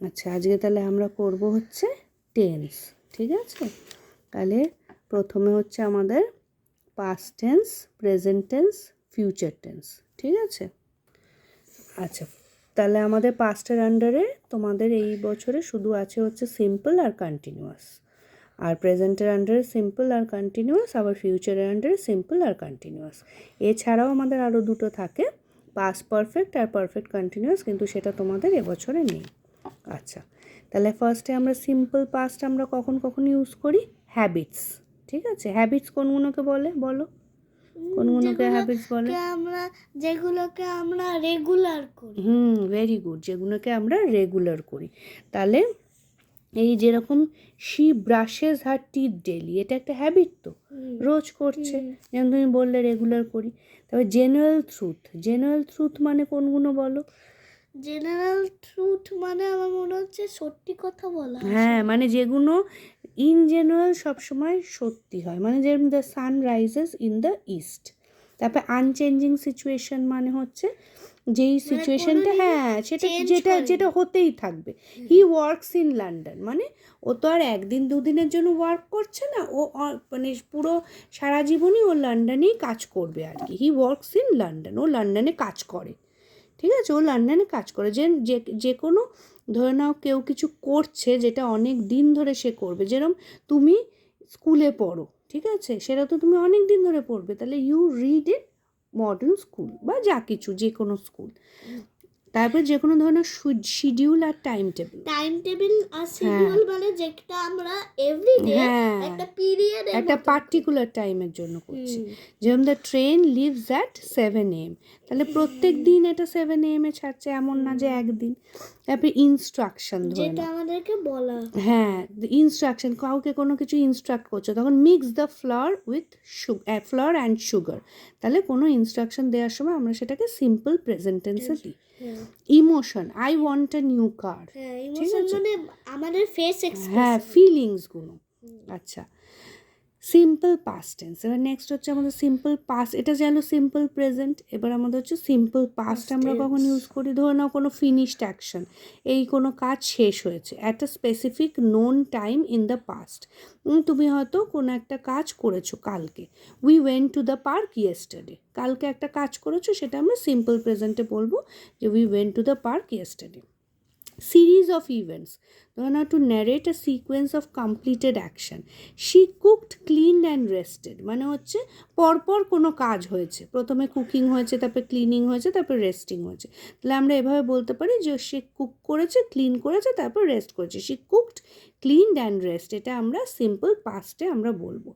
আচ্ছা, আজকে তাহলে আমরা করব হচ্ছে টেন্স, ঠিক আছে? তাহলে প্রথমে হচ্ছে আমাদের past tense, present tense, future tense, ঠিক আছে? আচ্ছা, তাহলে আমাদের পাস্টের আন্ডারে তোমাদের এই বছরে শুধু আছে হচ্ছে সিম্পল আর কন্টিনিউয়াস, আর প্রেজেন্টের আন্ডারে সিম্পল আর কন্টিনিউয়াস, আবার ফিউচারের আন্ডারে সিম্পল আর কন্টিনিউয়াস। এছাড়াও আমাদের আরও দুটো থাকে, পাস্ট পারফেক্ট আর পারফেক্ট কন্টিনিউয়াস, কিন্তু সেটা তোমাদের এবছরে নেই। আচ্ছা, তাহলে ফার্স্টে আমরা সিম্পল পাস্ট আমরা কখন কখন ইউজ করি? হ্যাবিটস, ঠিক আছে? হ্যাবিটস কোনগুলোকে বলে বলো? কোনগুলোকে হ্যাবিটস বলে? যেগুলোকে আমরা রেগুলার করি। ভেরি গুড, যেগুলোকে আমরা রেগুলার করি। তাহলে এই যেরকম she brushes her teeth daily, এটা একটা হ্যাবিট তো, রোজ করছে, যেমন তুমি বললে রেগুলার করি। তবে জেনারেল ট্রুথ মানে কোনগুলো বলো? জেনারেল ট্রুথ মানে আমার মনে হচ্ছে সত্যি কথা বলা। হ্যাঁ, মানে যেগুলো ইন জেনারেল সবসময় সত্যি হয়, মানে যেরকম the sun rises in the east. তারপরে আনচেঞ্জিং সিচুয়েশন মানে হচ্ছে যেই সিচুয়েশনটা, হ্যাঁ সেটা যেটা যেটা হতেই থাকবে। হি ওয়ার্কস ইন লন্ডন, মানে ও তো আর একদিন দুদিনের জন্য ওয়ার্ক করছে না, ও মানে পুরো সারা জীবনই ও লন্ডনেই কাজ করবে আর কি। হি ওয়ার্কস ইন লন্ডন, ও লন্ডনে কাজ করে, ঠিক আছে? ও লন্ডনে কাজ করে। যে কোনো ধরে নাও কেউ কিছু করছে যেটা অনেক দিন ধরে সে করবে, যেরকম তুমি স্কুলে পড়ো, ঠিক আছে? সেটা তো তুমি অনেক দিন ধরে পড়বে, তাহলে you read in modern school বা যা কিছু, যে কোনো স্কুল। তারপর যে কোনো ধরনের শিডিউল আর টাইম টেবিল আর শিডিউল মানে যেটা আমরা এভরিডে একটা পিরিয়ড, একটা পার্টিকুলার টাইমের জন্য করছি। যেমন the train leaves at 7 AM, তাহলে প্রত্যেক দিন এটা 7 AM এ ছাড়ছে, এমন না যে একদিন। তারপরে ইনস্ট্রাকশন, যেটা আমাদেরকে বলা, হ্যাঁ ইনস্ট্রাকশন, কাউকে কোনো কিছু ইনস্ট্রাক্ট করছো, তখন mix the flower and sugar, তাহলে কোনো ইনস্ট্রাকশন দেওয়ার সময় আমরা সেটাকে সিম্পল প্রেজেন্ট টেন্সে দিই। Emotion, I want a new car, ঠিক আছে? মানে আমাদের ফেস এক্সপ্রেশন, হ্যাঁ ফিলিংসগুলো। আচ্ছা, সিম্পল পাস্ট টেন্স। এবার নেক্সট হচ্ছে আমাদের সিম্পল পাস্ট, এটা গেল সিম্পল প্রেজেন্ট। এবার আমাদের হচ্ছে সিম্পল পাস্ট আমরা কখন ইউজ করি? ধরে নাও কোনো ফিনিশড অ্যাকশন, এই কোনো কাজ শেষ হয়েছে at a specific known time in the past. তুমি হয়তো কোনো একটা কাজ করেছো কালকে, we went to the park yesterday, কালকে একটা কাজ করেছো, সেটা আমরা সিম্পল প্রেজেন্টে বলবো যে we went to the park yesterday. Series of events, ধরো না, to narrate a sequence of completed action. She cooked, cleaned and rested, মানে হচ্ছে পরপর কোনো কাজ হয়েছে, প্রথমে কুকিং হয়েছে, তারপরে ক্লিনিং হয়েছে, তারপরে রেস্টিং হয়েছে। তাহলে আমরা এভাবে বলতে পারি যে সে কুক করেছে, ক্লিন করেছে, তারপর রেস্ট করেছে। She cooked, cleaned and rest, এটা আমরা সিম্পল পাস্টে আমরা বলবো।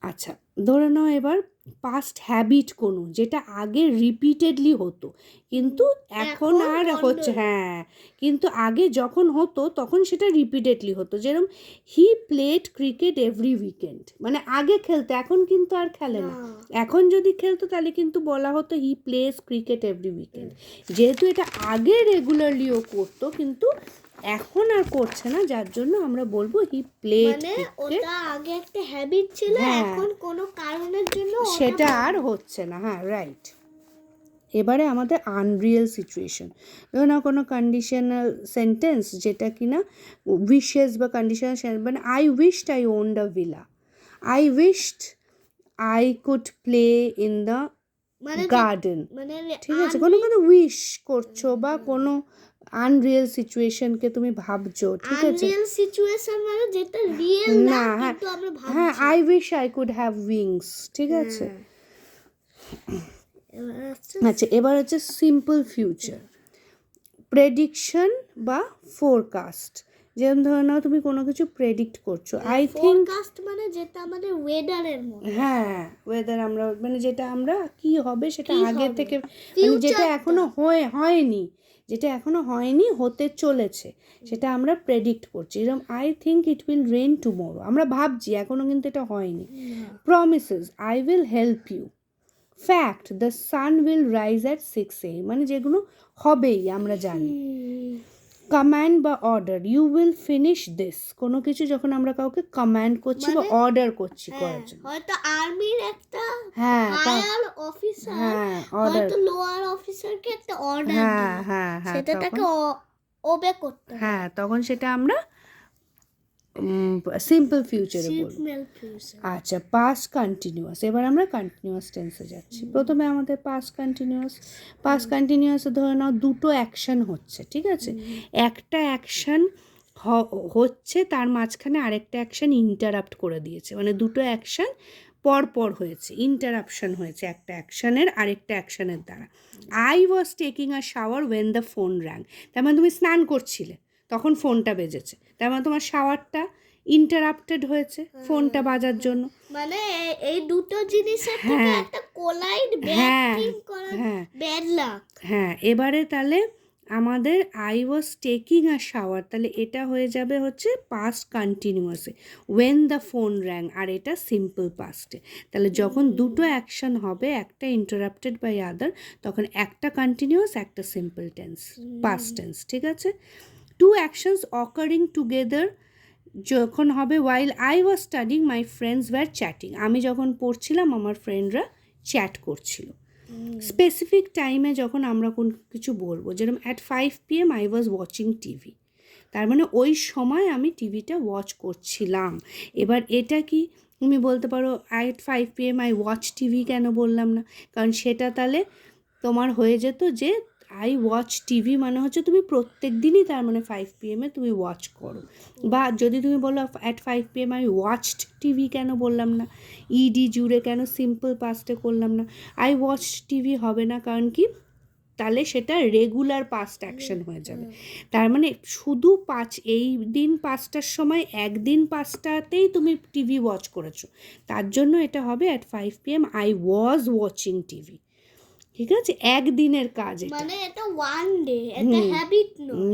আচ্ছা, ধরে নাও এবার পাস্ট হ্যাবিট কোনো, যেটা আগে রিপিটেডলি হতো কিন্তু এখন আর হচ্ছে, হ্যাঁ কিন্তু আগে যখন হতো তখন সেটা রিপিটেডলি হতো। যেরকম he played cricket every weekend, মানে আগে খেলতো, এখন কিন্তু আর খেলে না। এখন যদি খেলতো তাহলে কিন্তু বলা হতো he plays cricket every weekend. যেহেতু এটা আগে রেগুলারলিও করতো কিন্তু এখন আর করছে না, যার জন্য আমরা বলবো হি প্লেড, মানে ওটা আগে একটা হ্যাবিট ছিল, এখন কোনো কারণের জন্য সেটা আর হচ্ছে না। হ্যাঁ রাইট। এবারে আমাদের আনরিয়েল সিচুয়েশন, ধরো না কোনো কন্ডিশনাল সেন্টেন্স যেটা কিনা উইশেস বা কন্ডিশনাল সেন্টেন্স, মানে I wished I owned a villa, I wished I could play in the garden, ঠিক আছে? কোনো কোনো উইশ করছো বা কোনো আনরিয়েল সিচুয়েশনকে তুমি ভাবছো, ঠিক আছে? আনরিয়েল সিচুয়েশন মানে যেটা রিয়েল না, কিন্তু আমরা ভাবছি। হ্যাঁ, I wish I could have wings, ঠিক আছে? আচ্ছা, এবার হচ্ছে সিম্পল ফিউচার, প্রেডিকশন বা ফোরকাস্ট। যেমন ধরে নাও তুমি কোনো কিছু প্রেডিক্ট করছো, আই থিঙ্ক, ফোরকাস্ট মানে যেটা আমাদের ওয়েদারের মতো, হ্যাঁ ওয়েদার, আমরা মানে যেটা আমরা কি হবে সেটা আগে থেকে, মানে যেটা এখনো হয়নি, যেটা এখনো হয়নি হতে চলেছে, সেটা আমরা প্রেডিক্ট করছি। যেরকম I think it will rain tomorrow, আমরা ভাবছি, এখনো কিন্তু এটা হয়নি। Promises, I will help you. Fact, the sun will rise at 6 AM, মানে যেগুলো হবেই আমরা জানি। কমান্ড বা order, you will finish this, কোনো কিছু যখন আমরা কাউকে কমান্ড করছি বা অর্ডার করছি করার জন্য, হয়তো আর্মির একটা হায়ার অফিসার হয়তো লোয়ার অফিসারকে একটা অর্ডার দেয়, সেটাকে ওবে করতে হয়। হ্যাঁ, তখন সেটা আমরা সিম্পল ফিউচারে বলবো। Simple future. আচ্ছা, পাস্ট কন্টিনিউয়াস। এবার আমরা কন্টিনিউয়াস টেন্সে যাচ্ছি। প্রথমে আমাদের পাস্ট কন্টিনিউয়াসে ধরে নাও দুটো অ্যাকশন হচ্ছে, ঠিক আছে? একটা অ্যাকশন হচ্ছে, তার মাঝখানে আরেকটা অ্যাকশন ইন্টারাপ্ট করে দিয়েছে, মানে দুটো অ্যাকশন পর হয়েছে, ইন্টারাপশন হয়েছে একটা অ্যাকশনের আরেকটা অ্যাকশনের দ্বারা। I was taking a shower when the phone rang. তার মানে তুমি স্নান করছিলে, তখন ফোনটা বেজেছে, তার মানে তোমার শাওয়ারটা ইন্টারাপ্টেড হয়েছে ফোনটা বাজার জন্য। মানে এই দুটো জিনিসের থেকে একটা কোলাইড ব্যাকিং করা ব্যাড লাক। হ্যাঁ, এবারে তাহলে আমাদের I was taking a shower, তাহলে এটা হয়ে যাবে হচ্ছে পাস্ট কন্টিনিউয়াসে, ওয়েন দ্য ফোন র্যাং, আর এটা সিম্পল পাস্টে। তাহলে যখন দুটো অ্যাকশন হবে, একটা ইন্টারাপ্টেড বাই আদার, তখন একটা কন্টিনিউয়াস, একটা সিম্পল টেন্স, পাস্ট টেন্স, ঠিক আছে? টু অ্যাকশনস অকারিং টুগেদার যখন হবে while I was studying my friends were chatting, আমি যখন পড়ছিলাম আমার ফ্রেন্ডরা চ্যাট করছিল। স্পেসিফিক টাইমে যখন আমরা কোন কিছু বলবো, যেরকম at 5 PM I was watching TV, তার মানে ওই সময় আমি টিভিটা ওয়াচ করছিলাম। এবার এটা কি তুমি বলতে পারো at 5 PM I watch TV, কেন বললাম না? কারণ সেটা তাহলে তোমার হয়ে যেত যে আই ওয়াচ টিভি মানে হচ্ছে তুমি প্রত্যেক দিনই তার মানে 5 PM তুমি ওয়াচ করো। বা যদি তুমি বলো at 5 PM I watched TV, কেন বললাম না? ইডি জুড়ে কেন সিম্পল পাস্টে করলাম না? আই ওয়াচ টিভি হবে না, কারণ কি তাহলে সেটা রেগুলার পাস্ট অ্যাকশন হয়ে যাবে। তার মানে শুধু এই দিন 5টার সময় একদিন 5টাতেই তুমি টিভি ওয়াচ করেছো, তার জন্য এটা হবে at 5 PM I was watching TV, ঠিক আছে? একদিনের কাজ এটা, মানে এটা ওয়ান ডে, এটা হ্যাবিট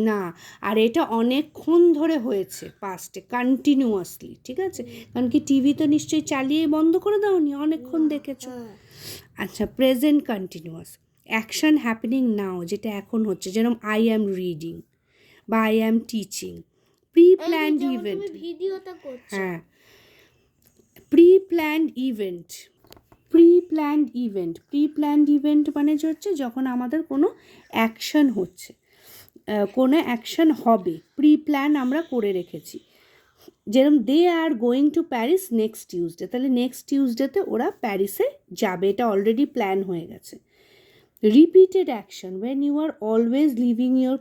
না। আর এটা অনেকক্ষণ ধরে হয়েছে পাস্টে, কন্টিনিউয়াসলি, ঠিক আছে? কারণ কি টিভি তো নিশ্চয়ই চালিয়ে বন্ধ করে দাওনি, অনেকক্ষণ দেখেছো। আচ্ছা, প্রেজেন্ট কন্টিনিউয়াস, অ্যাকশন হ্যাপেনিং নাও, যেটা এখন হচ্ছে, যেরকম আই অ্যাম রিডিং বা I am teaching. Pre planned event, ভিডিওটা করছো। হ্যাঁ, প্রি প্ল্যান্ড ইভেন্ট মানে হচ্ছে যখন আমাদের কোনো অ্যাকশন হচ্ছে, কোনো অ্যাকশন হবে, প্রি প্ল্যান আমরা করে রেখেছি। যেরকম they are going to Paris next Tuesday, তাহলে নেক্সট টিউসডেতে ওরা প্যারিসে যাবে, এটা অলরেডি প্ল্যান হয়ে গেছে। Repeated action, when you are always leaving your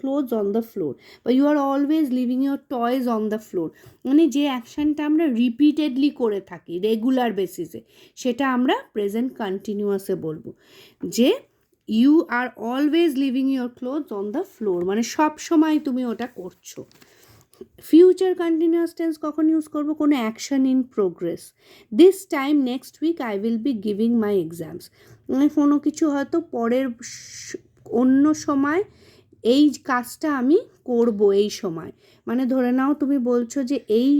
clothes on the floor, বা you are always leaving your toys on the floor, মানে যে অ্যাকশনটা আমরা রিপিটেডলি করে থাকি রেগুলার বেসিসে, সেটা আমরা প্রেজেন্ট কন্টিনিউয়াসে বলবো, যে you are always leaving your clothes on the floor, মানে সব সময় তুমি ওটা করছো। ফিউচার কন্টিনিউয়াস টেন্স কখন ইউজ করবো? কোনো action in progress, this time next week I will be giving my exams, মানে কোনো কিছু হয়তো পরের অন্য সময় এই কাজটা আমি করব এই সময়, মানে ধরে নাও তুমি বলছো যে এই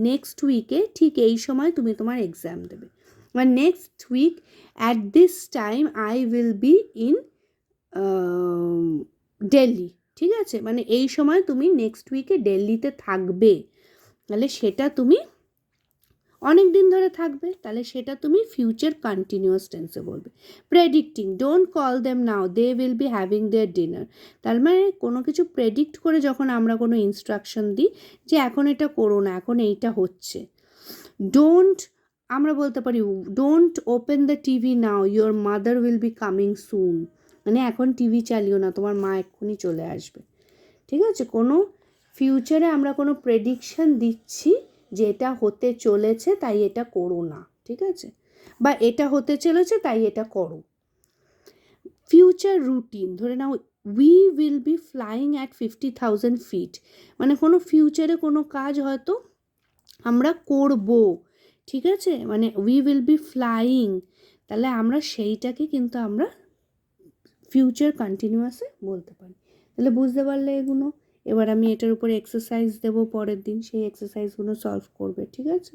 নেক্সট উইকে ঠিক এই সময় তুমি তোমার এক্সাম দেবে, মানে next week at this time I will be in Delhi, ঠিক আছে? মানে এই সময় তুমি নেক্সট উইকে দিল্লিতে থাকবে, তাহলে সেটা তুমি অনেক দিন ধরে থাকবে, তাহলে সেটা তুমি ফিউচার কন্টিনিউয়াস টেন্সে বলবে। Predicting, don't call them now, they will be having their dinner, তার মানে কোনো কিছু প্রেডিক্ট করে যখন আমরা কোনো ইনস্ট্রাকশন দিই যে এখন এটা করো না, এখন এইটা হচ্ছে। ডোন্ট, আমরা বলতে পারি don't open the TV now, your mother will be coming soon, মানে এখন টিভি চালিও না, তোমার মা এক্ষুনি চলে আসবে, ঠিক আছে? কোনো ফিউচারে আমরা কোনো প্রেডিকশন দিচ্ছি যে এটা হতে চলেছে তাই এটা করো না, ঠিক আছে? বা এটা হতে চলেছে তাই এটা করো। ফিউচার রুটিন, ধরে now we will be flying at 50,000 feet, মানে কোনো ফিউচারে কোনো কাজ হয়তো আমরা করব, ঠিক আছে? মানে উই উইল বি ফ্লাইং, তাহলে আমরা সেইটাকে কিন্তু আমরা ফিউচার কন্টিনিউয়াসে বলতে পারি। তাহলে বুঝতে পারলে এগুলো? এবার আমি এটার উপরে এক্সারসাইজ দেবো পরের দিন, সেই এক্সারসাইজগুলো সলভ করবে, ঠিক আছে?